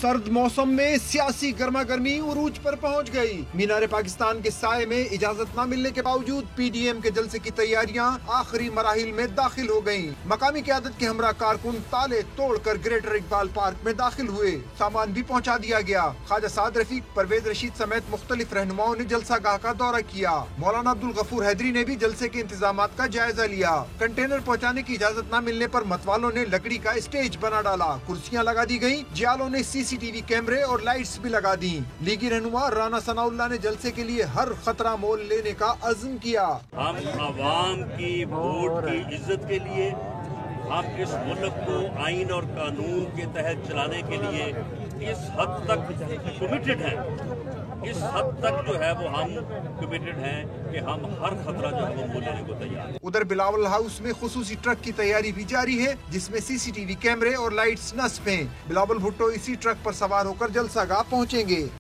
सर्द मौसम में सियासी गर्मा गर्मी उरूज पर पहुंच गई। मीनार पाकिस्तान के साये में इजाजत न मिलने के बावजूद पीडीएम के जलसे की तैयारियां आखिरी मराहिल में दाखिल हो गयी। मकामी क़यादत के हमरा कारकुन ताले तोड़कर ग्रेटर इकबाल पार्क में दाखिल हुए। सामान भी पहुंचा दिया गया। ख्वाजा साद रफीक, परवेज रशीद समेत मुख्तलिफ रहनुमाओं ने जलसा गाह का दौरा किया। मौलाना अब्दुल गफूर हैदरी ने भी जलसे के इंतजामात का जायजा लिया। कंटेनर पहुंचाने की इजाजत न मिलने पर मतवालों ने लकड़ी का स्टेज बना डाला। कुर्सियां लगा दी गयी। जियालों ने सीसीटीवी कैमरे और लाइट्स भी लगा दी। लीगी रहनुमा राना सनाउल्लाह ने जलसे के लिए हर खतरा मोल लेने का अज़्म किया। हम आवाम की वोट की इज्जत के लिए, हम इस मुल्क को आइन और कानून के तहत चलाने के लिए इस हद तक कमिटेड हैं, इस हद तक जो है वो हम कमिटेड हैं कि हम हर खतरा जो है वो मोल लेने को तैयार हैं। उधर बिलावल हाउस में खुसूसी ट्रक की तैयारी भी जारी है, जिसमें सीसीटीवी कैमरे और लाइट्स नस्ब हैं। बिलावल भुट्टो इसी ट्रक पर सवार होकर जलसागाह पहुंचेंगे।